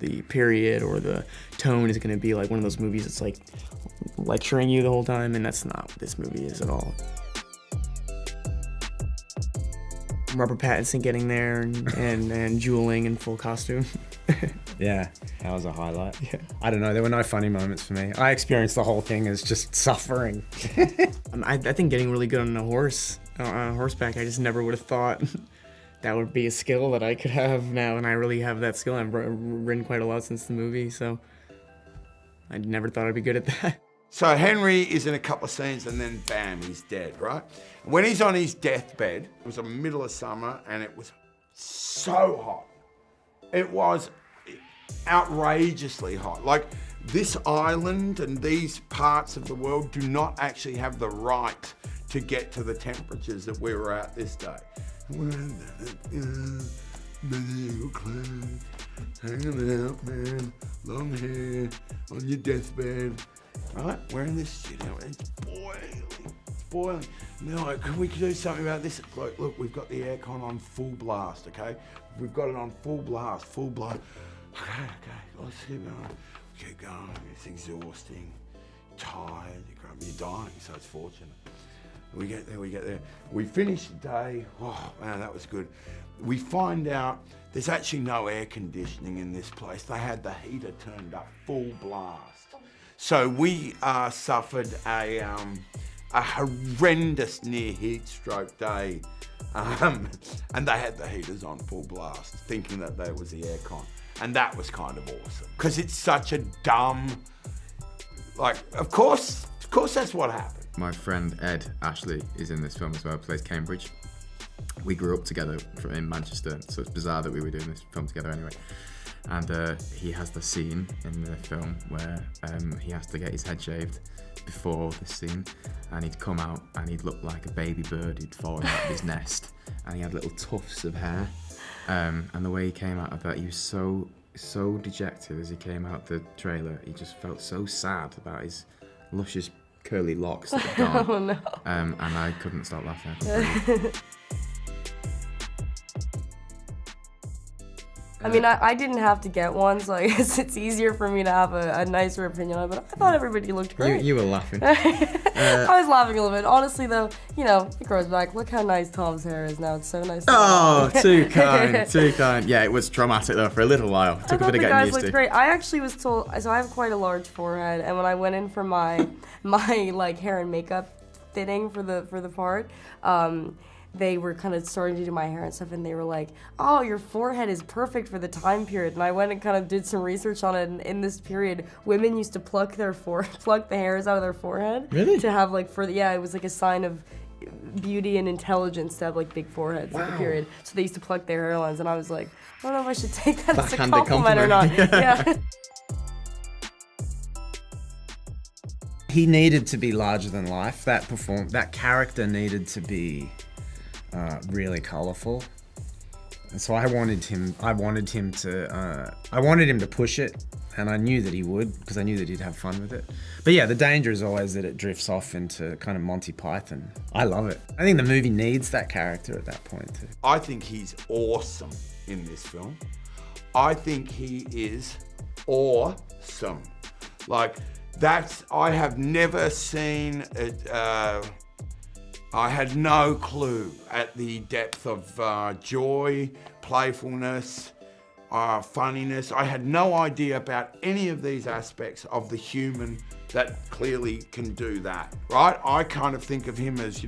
The period or the tone is going to be like one of those movies that's like lecturing you the whole time, and that's not what this movie is at all. Robert Pattinson getting there and jeweling in full costume. Yeah, that was a highlight. Yeah. I don't know, there were no funny moments for me. I experienced the whole thing as just suffering. I think getting really good on a horse, on horseback, I just never would have thought that would be a skill that I could have now, and I really have that skill. I've ridden quite a lot since the movie, so I never thought I'd be good at that. So Henry is in a couple of scenes and then bam, he's dead, right? When he's on his deathbed, it was the middle of summer and it was so hot. It was outrageously hot. Like, this island and these parts of the world do not actually have the right to get to the temperatures that we were at this day. Hanging out, man, long hair, on your deathbed, right? We're in this studio, it's boiling. And they're like, can we do something about this? Like, look, we've got the aircon on full blast, okay? We've got it on full blast. Okay, let's keep going. It's exhausting, tired, you're dying, so it's fortunate. We get there. We finish the day. Oh, man, that was good. We find out there's actually no air conditioning in this place. They had the heater turned up full blast. So we suffered a horrendous near heat stroke day. And they had the heaters on full blast, thinking that was the aircon. And that was kind of awesome. Because it's such a dumb, like, of course that's what happened. My friend Ed Ashley is in this film as well, plays Cambridge. We grew up together in Manchester, so it's bizarre that we were doing this film together anyway. And he has the scene in the film where he has to get his head shaved before the scene, and he'd come out and he'd look like a baby bird who'd fallen out of his nest, and he had little tufts of hair. And the way he came out of that, he was so dejected as he came out the trailer. He just felt so sad about his luscious curly locks that had gone. Oh no. And I couldn't stop laughing. I mean, I didn't have to get one, so I guess it's easier for me to have a nicer opinion on it, but I thought everybody looked great. You were laughing. I was laughing a little bit. Honestly, though, you know, it grows back. Look how nice Tom's hair is now. It's so nice. Oh, too kind. Yeah, it was traumatic though for a little while. It took a bit of getting used to. Great. I actually was told, so I have quite a large forehead, and when I went in for my like hair and makeup fitting for the part, they were kind of starting to do my hair and stuff, and they were like, oh, your forehead is perfect for the time period. And I went and kind of did some research on it, and in this period, women used to pluck the hairs out of their forehead. Really? To have like, it was like a sign of beauty and intelligence to have like big foreheads in the period. So they used to pluck their hairlines, and I was like, I don't know if I should take that as a compliment or not. Yeah. He needed to be larger than life. That character needed to be really colourful, and so I wanted him to push it, and I knew that he would, because I knew that he'd have fun with it. But yeah, the danger is always that it drifts off into kind of Monty Python. I love it. I think the movie needs that character at that point too. I think he's awesome in this film. I think he is awesome. Like, I have never seen it. I had no clue at the depth of joy, playfulness, funniness. I had no idea about any of these aspects of the human that clearly can do that, right? I kind of think of him as,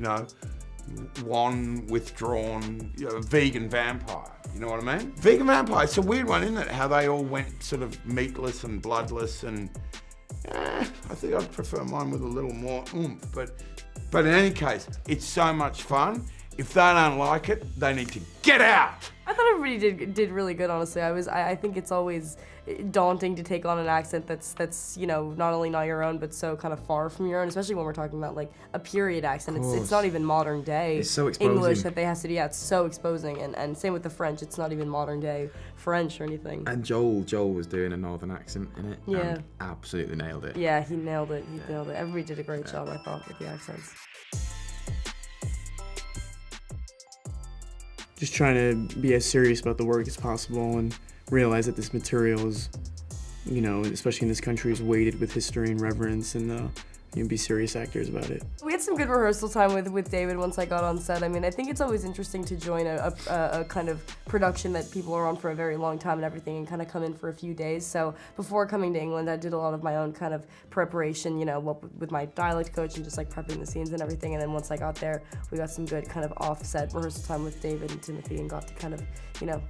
one withdrawn, vegan vampire. You know what I mean? Vegan vampire, it's a weird one, isn't it? How they all went sort of meatless and bloodless, and I think I'd prefer mine with a little more oomph, But in any case, it's so much fun. If they don't like it, they need to get out. I thought everybody did really good, honestly. I think it's always daunting to take on an accent that's not only not your own, but so kind of far from your own, especially when we're talking about like a period accent. It's not even modern day It's so exposing. English that they have to do. Yeah, it's so exposing, and same with the French. It's not even modern day French or anything. And Joel was doing a northern accent in it. Yeah. And absolutely nailed it. Yeah, he nailed it. Nailed it. Everybody did a great job, I thought, with the accents. Just trying to be as serious about the work as possible and realize that this material is you know, especially in this country, is weighted with history and reverence, and be serious actors about it. We had some good rehearsal time with David once I got on set. I mean, I think it's always interesting to join a kind of production that people are on for a very long time and everything, and kind of come in for a few days. So before coming to England, I did a lot of my own kind of preparation, you know, with my dialect coach and just like prepping the scenes and everything. And then once I got there, we got some good kind of offset rehearsal time with David and Timothy, and got to kind of, you know,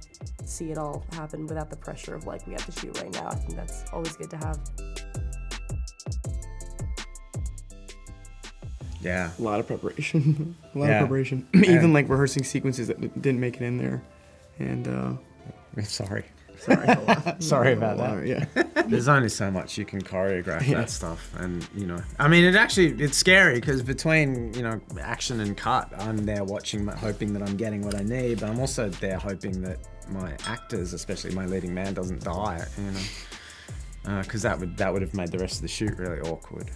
see it all happen without the pressure of like, we have to shoot right now. I think that's always good to have. Yeah. A lot of preparation. A lot Yeah. of preparation. Even like rehearsing sequences that didn't make it in there. And Sorry. sorry. Sorry about that. Yeah. There's only so much you can choreograph that stuff, and you know, I mean, it's scary because between, you know, action and cut, I'm there watching, hoping that I'm getting what I need, but I'm also there hoping that my actors, especially my leading man, doesn't die, you know, because that would have made the rest of the shoot really awkward.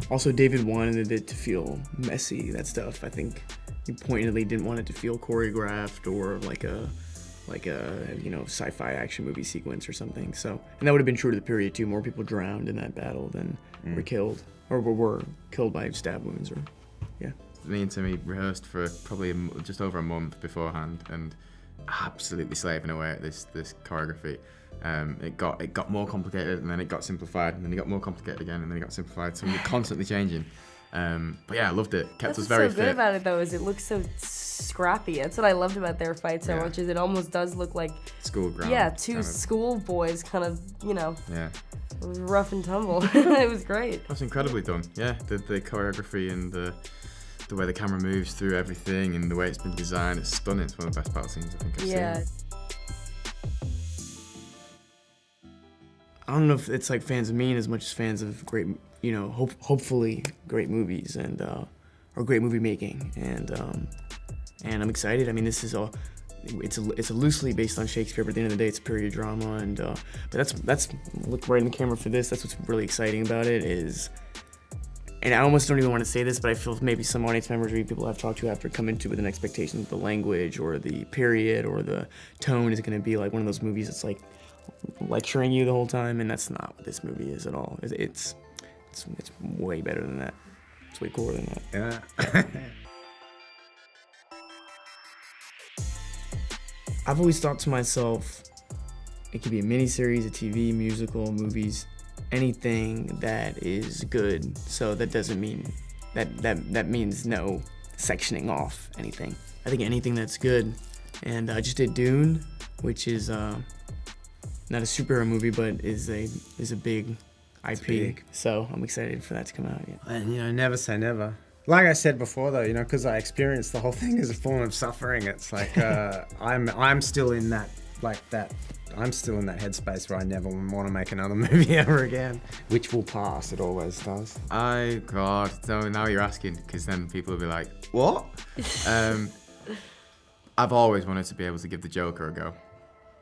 Also, David wanted it to feel messy, that stuff. I think he pointedly didn't want it to feel choreographed or like a you know, sci-fi action movie sequence or something. So, and that would have been true to the period too. More people drowned in that battle than were killed, or were killed by stab wounds, or yeah. Me and Timmy rehearsed for probably just over a month beforehand, and absolutely slaving away at this choreography. It got more complicated, and then it got simplified, and then it got more complicated again, and then it got simplified. So we were constantly changing. But yeah, I loved it. Kept us very What's so good fit. about it though is it looks so scrappy. That's what I loved about their fight so Yeah. much. Is it almost does look like School ground. yeah, two kind of. schoolboys kind of, you know, Yeah, rough and tumble. It was great. that's incredibly done. Yeah, the choreography and the way the camera moves through everything and the way it's been designed, it's stunning. It's one of the best battle scenes I think I've Yeah. seen. I don't know if it's like fans of me as much as fans of great, you know, hopefully great movies and or great movie making, and I'm excited. I mean, this is it's a loosely based on Shakespeare, but at the end of the day, it's a period drama, and but that's look right in the camera for this. That's what's really exciting about it is, and I almost don't even want to say this, but I feel maybe some audience members or people I've talked to after come into it with an expectation that the language or the period or the tone is going to be like one of those movies that's like lecturing you the whole time, and that's not what this movie is at all. It's way better than that. It's way cooler than that. Yeah. I've always thought to myself, it could be a miniseries, a TV, musical, movies, anything that is good. So that doesn't mean that means no sectioning off anything. I think anything that's good. And I just did Dune, which is not a superhero movie, but is a big IP. big. So I'm excited for that to come out. Yeah. And you know, never say never. Like I said before, though, you know, because I experienced the whole thing as a form of suffering. It's like I'm still in that I'm still in that headspace where I never want to make another movie ever again, which will pass. It always does. God, so now you're asking, because then people will be like, what? I've always wanted to be able to give the Joker a go.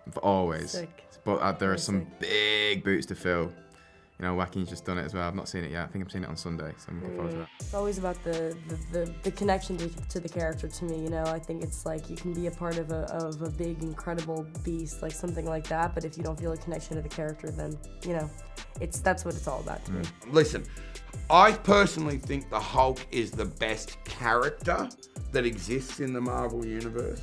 I've always. Sick. But there are Very some sick. big boots to fill. You know, Joaquin's just done it as well. I've not seen it yet. I think I'm seeing it on Sunday, so I'm looking forward to that. It's always about the connection to the character to me, you know. I think it's like you can be a part of a big, incredible beast, like something like that, but if you don't feel a connection to the character, then, you know, that's what it's all about to me. Listen, I personally think the Hulk is the best character that exists in the Marvel Universe.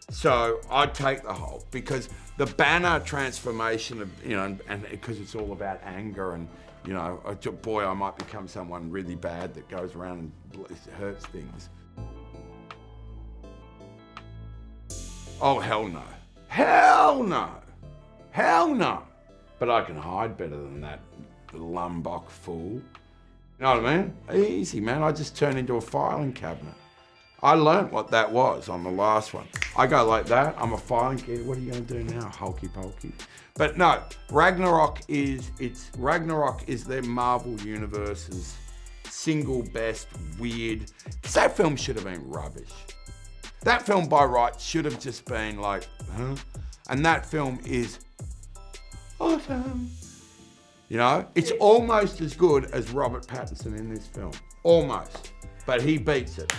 So I'd take the Hulk because the Banner transformation of, you know, and because it's all about anger and, you know, boy, I might become someone really bad that goes around and hurts things. Oh, hell no. Hell no. Hell no. But I can hide better than that Lumbok fool. You know what I mean? Easy, man. I just turn into a filing cabinet. I learnt what that was on the last one. I go like that, I'm a filing cabinet. What are you gonna do now, hulky pokey? But no, Ragnarok is their Marvel Universe's single best weird, because that film should have been rubbish. That film by rights should have just been like, huh? And that film is awesome. You know, it's almost as good as Robert Pattinson in this film. Almost. But he beats it.